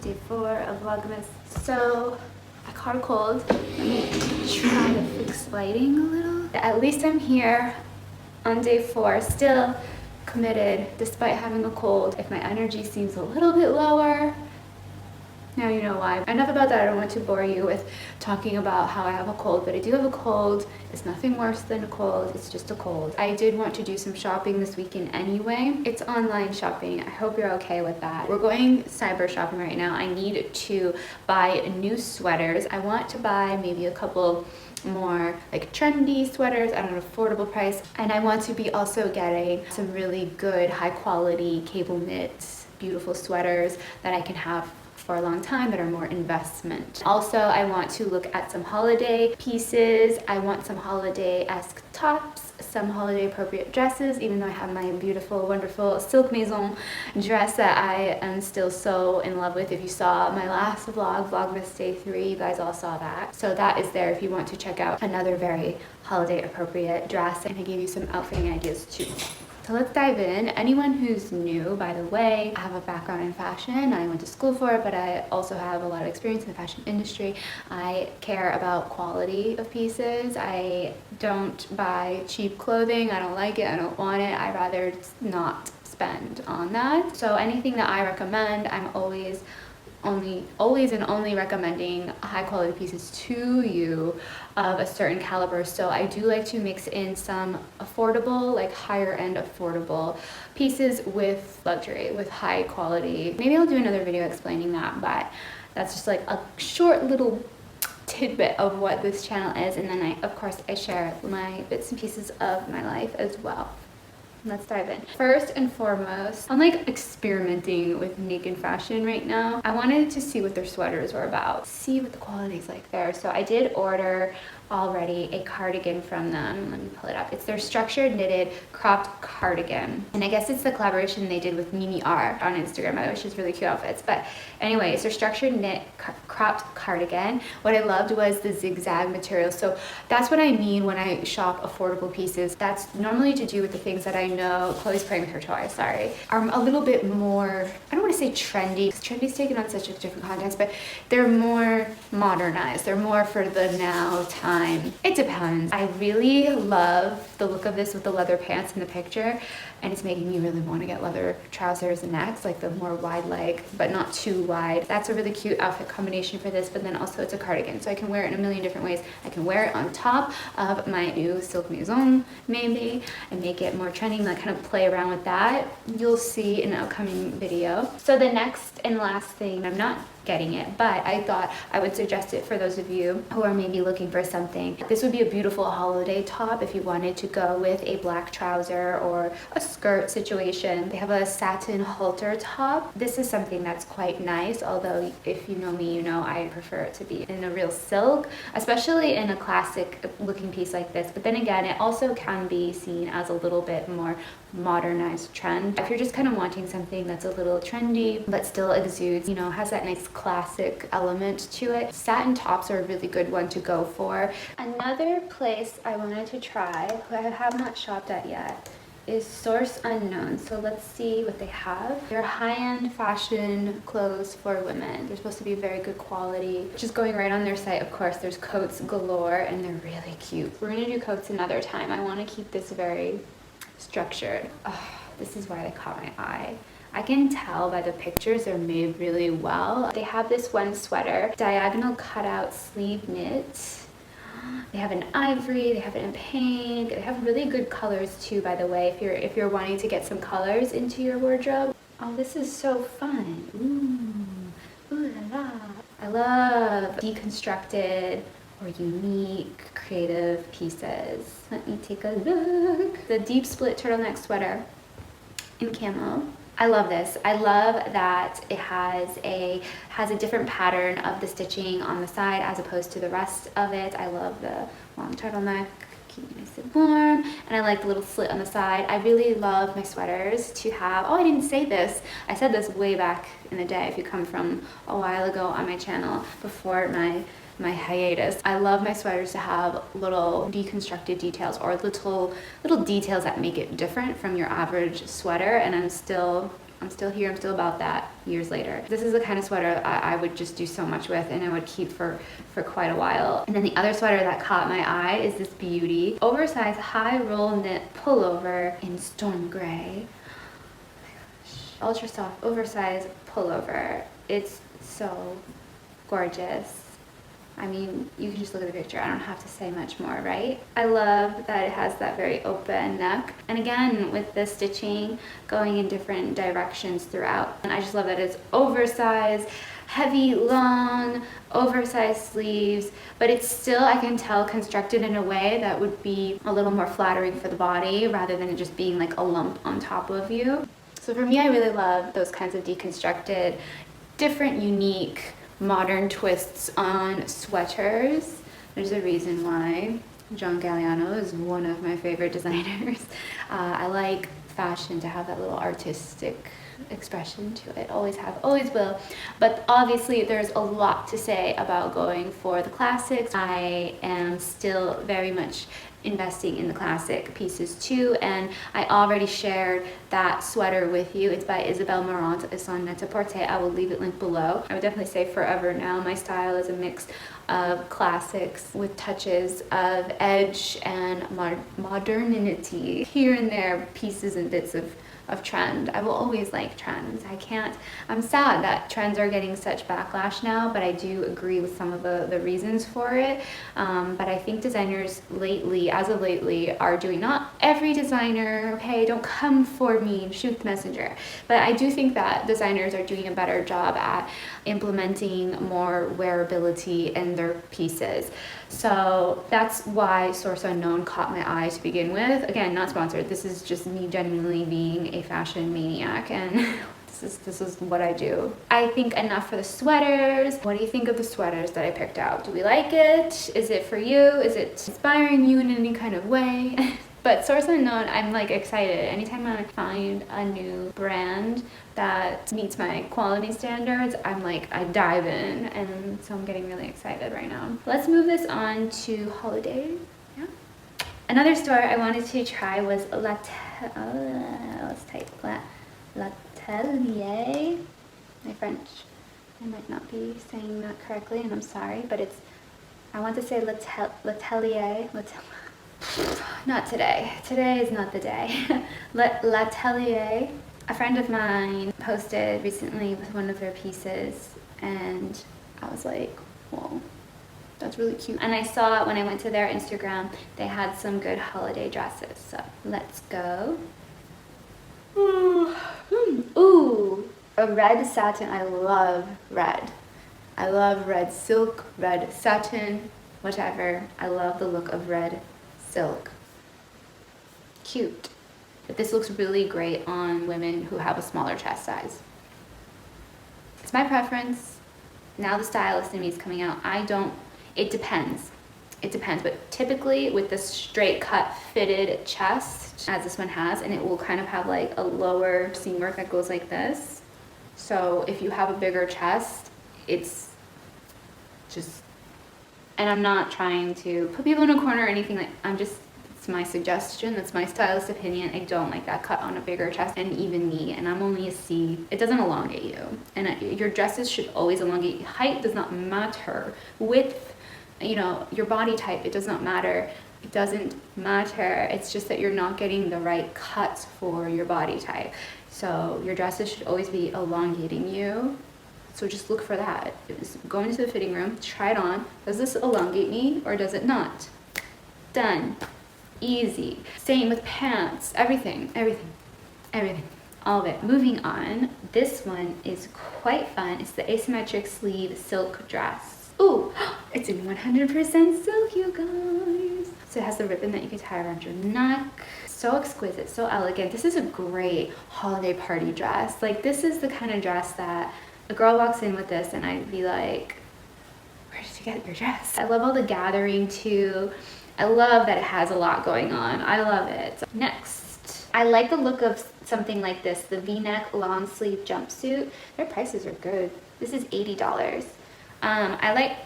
Day 4 of Vlogmas. So I caught a cold. Let me try to fix lighting a little. At least I'm here on day 4, still committed despite having a cold. If my energy seems a little bit lower, now you know why. Enough about that. I don't want to bore you with talking about how I have a cold, but I do have a cold. It's nothing worse than a cold. It's just a cold. I did want to do some shopping this weekend anyway. It's online shopping. I hope you're okay with that. We're going cyber shopping right now. I need to buy new sweaters. I want to buy maybe a couple more like trendy sweaters at an affordable price, and I want to be also getting some really good high quality cable knits, beautiful sweaters that I can have for a long time that are more investment. Also, I want to look at some holiday pieces. I want some holiday-esque tops, some holiday appropriate dresses, even though I have my beautiful, wonderful Silk Maison dress that I am still so in love with. If you saw my last vlog, Vlogmas Day 3, you guys all saw that. So that is there if you want to check out another very holiday appropriate dress. And I gave you some outfitting ideas too. So let's dive in. Anyone who's new, by the way, I have a background in fashion. I went to school for it, but I also have a lot of experience in the fashion industry. I care about quality of pieces. I don't buy cheap clothing. I don't like it. I don't want it. I'd rather not spend on that. So anything that I recommend, I'm always and only recommending high quality pieces to you of a certain caliber. So I do like to mix in some affordable, like higher end affordable pieces with luxury, with high quality. Maybe I'll do another video explaining that, but that's just like a short little tidbit of what this channel is. And then of course I share my bits and pieces of my life as well. Let's dive in. First and foremost, I'm like experimenting with naked fashion right now. I wanted to see what their sweaters were about, see what the quality is like there. So I did order already a cardigan from them. Let me pull it up. It's their structured knitted cropped cardigan. And I guess it's the collaboration they did with Mimi R on Instagram. I wish it's really cute outfits. But anyway, it's their structured knit cropped cardigan. What I loved was the zigzag material. So that's what I mean when I shop affordable pieces. That's normally to do with the things that I know, Chloe's playing with her toy, sorry, are a little bit more, I don't want to say trendy, because trendy is taken on such a different context, but they're more modernized. They're more for the now time. It depends. I really love the look of this with the leather pants in the picture, and it's making me really want to get leather trousers and necks, like the more wide leg, but not too wide. That's a really cute outfit combination for this, but then also it's a cardigan, so I can wear it in a million different ways. I can wear it on top of my new Silk Maison, maybe, and make it more trending, like kind of play around with that. You'll see in an upcoming video. So the next and last thing, I'm not getting it, but I thought I would suggest it for those of you who are maybe looking for something. This would be a beautiful holiday top if you wanted to go with a black trouser or a skirt situation. They have a satin halter top. This is something that's quite nice, although if you know me, you know I prefer it to be in a real silk, especially in a classic looking piece like this. But then again, it also can be seen as a little bit more modernized trend. If you're just kind of wanting something that's a little trendy but still exudes, you know, has that nice classic element to it, satin tops are a really good one to go for. Another place I wanted to try, who I have not shopped at yet, is Source Unknown. So let's see what they have. They're high-end fashion clothes for women. They're supposed to be very good quality. Just going right on their site, of course, there's coats galore, and they're really cute. We're gonna do coats another time. I want to keep this very structured. Oh, this is why they caught my eye. I can tell by the pictures they're made really well. They have this one sweater, diagonal cutout sleeve knit. They have an ivory, they have it in pink. They have really good colors too, by the way, if you're wanting to get some colors into your wardrobe. Oh, this is so fun. Ooh, ooh la la. I love deconstructed or unique creative pieces. Let me take a look. The deep split turtleneck sweater in camo. I love this. I love that it has a different pattern of the stitching on the side as opposed to the rest of it. I love the long turtleneck, keep me nice and warm, and I like the little slit on the side. I really love my sweaters to have, oh, I didn't say this. I said this way back in the day if you come from a while ago on my channel before my hiatus. I love my sweaters to have little deconstructed details or little details that make it different from your average sweater, and I'm still I'm still here, I'm still about that years later. This is the kind of sweater I would just do so much with, and I would keep for quite a while. And then the other sweater that caught my eye is this beauty. Oversized high roll knit pullover in storm gray. Oh my gosh. Ultra soft, oversized pullover. It's so gorgeous. I mean, you can just look at the picture. I don't have to say much more, right? I love that it has that very open neck. And again, with the stitching going in different directions throughout. And I just love that it's oversized, heavy, long, oversized sleeves, but it's still, I can tell, constructed in a way that would be a little more flattering for the body rather than it just being like a lump on top of you. So for me, I really love those kinds of deconstructed, different, unique, modern twists on sweaters. There's a reason why John Galliano is one of my favorite designers. I like fashion to have that little artistic expression to it. Always have, always will. But obviously there's a lot to say about going for the classics. I am still very much investing in the classic pieces too, and I already shared that sweater with you. It's by Isabel Marant. It's on Net-a-Porter. I will leave it linked below. I would definitely say forever now my style is a mix of classics with touches of edge and modernity. Here and there, pieces and bits of trend. I will always like trends. I'm sad that trends are getting such backlash now, but I do agree with some of the reasons for it. But I think designers lately, as of lately, are doing, not every designer, okay, don't come for me, shoot the messenger. But I do think that designers are doing a better job at implementing more wearability in their pieces. So that's why Source Unknown caught my eye to begin with. Again, not sponsored. This is just me genuinely being a fashion maniac, and this is what I do. I think enough for the sweaters. What do you think of the sweaters that I picked out? Do we like it? Is it for you? Is it inspiring you in any kind of way? But Source Unknown, I'm like excited. Anytime I find a new brand that meets my quality standards, I'm like, I dive in, and so I'm getting really excited right now. Let's move this on to holiday. Yeah. Another store I wanted to try was L'Atelier. My French, I might not be saying that correctly, and I'm sorry, but it's, I want to say L'Atelier. Not today. Today is not the day. L'Atelier. A friend of mine posted recently with one of their pieces, and I was like, whoa, that's really cute. And I saw when I went to their Instagram, they had some good holiday dresses. So let's go. Ooh, a red satin. I love red. I love red silk, red satin, whatever. I love the look of red silk. Cute. But this looks really great on women who have a smaller chest size. It's my preference. Now the stylist in me is coming out. It depends. It depends, but typically with the straight cut fitted chest, as this one has, and it will kind of have like a lower seam work that goes like this. So if you have a bigger chest, it's just, and I'm not trying to put people in a corner or anything, like, it's my suggestion, that's my stylist opinion. I don't like that cut on a bigger chest and even knee, and I'm only a C. It doesn't elongate you, and your dresses should always elongate. Height does not matter. Width, you know, your body type, it does not matter. It doesn't matter. It's just that you're not getting the right cuts for your body type. So your dresses should always be elongating you. So just look for that. Go into the fitting room, try it on. Does this elongate me or does it not? Done. Easy. Same with pants, everything, all of it. Moving on, this one is quite fun. It's the asymmetric sleeve silk dress. Ooh, it's in 100% silk, you guys. So it has the ribbon that you can tie around your neck. So exquisite, so elegant. This is a great holiday party dress. Like, this is the kind of dress that a girl walks in with this and I'd be like, where did you get your dress? I love all the gathering too. I love that it has a lot going on. I love it. Next, I like the look of something like this, the V-neck long sleeve jumpsuit. Their prices are good. This is $80. I like,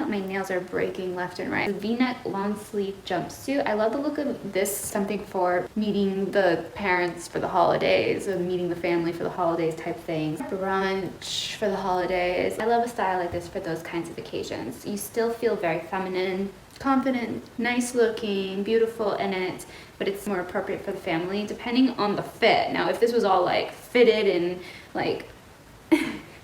my nails are breaking left and right. The V-neck long sleeve jumpsuit. I love the look of this, something for meeting the parents for the holidays or meeting the family for the holidays type things. Brunch for the holidays. I love a style like this for those kinds of occasions. You still feel very feminine, confident, nice looking, beautiful in it, but it's more appropriate for the family depending on the fit. Now, if this was all like fitted and like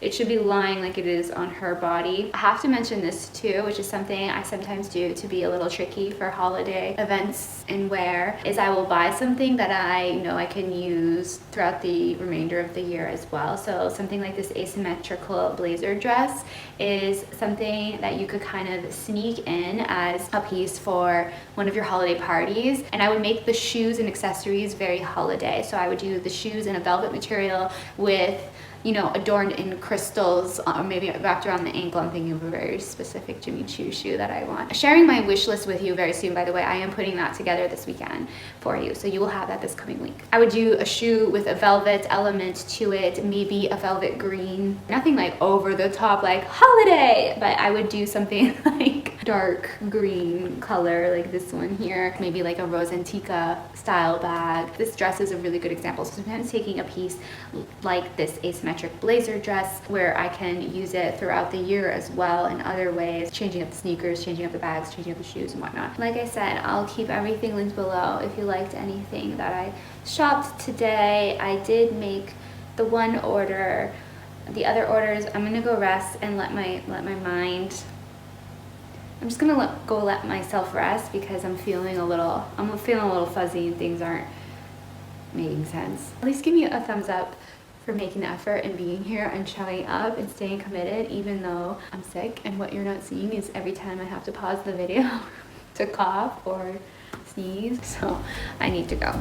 it should be lying like it is on her body. I have to mention this too, which is something I sometimes do to be a little tricky for holiday events and wear, is I will buy something that I know I can use throughout the remainder of the year as well. So something like this asymmetrical blazer dress is something that you could kind of sneak in as a piece for one of your holiday parties. And I would make the shoes and accessories very holiday. So I would do the shoes in a velvet material with, you know, adorned in crystals, or maybe wrapped around the ankle. I'm thinking of a very specific Jimmy Choo shoe that I want. Sharing my wish list with you very soon, by the way. I am putting that together this weekend for you, so you will have that this coming week. I would do a shoe with a velvet element to it, maybe a velvet green. Nothing like over the top like holiday, but I would do something like dark green color like this one here. Maybe like a Rose Antica style bag. This dress is a really good example. So sometimes taking a piece like this asymmetric blazer dress where I can use it throughout the year as well in other ways, changing up the sneakers, changing up the bags, changing up the shoes and whatnot. Like I said, I'll keep everything linked below if you liked anything that I shopped today. I did make the one order. The other orders, I'm gonna go rest and let my mind, I'm just gonna let myself rest because I'm feeling a little fuzzy and things aren't making sense. At least give me a thumbs up for making the effort and being here and showing up and staying committed even though I'm sick, and what you're not seeing is every time I have to pause the video to cough or sneeze, so I need to go.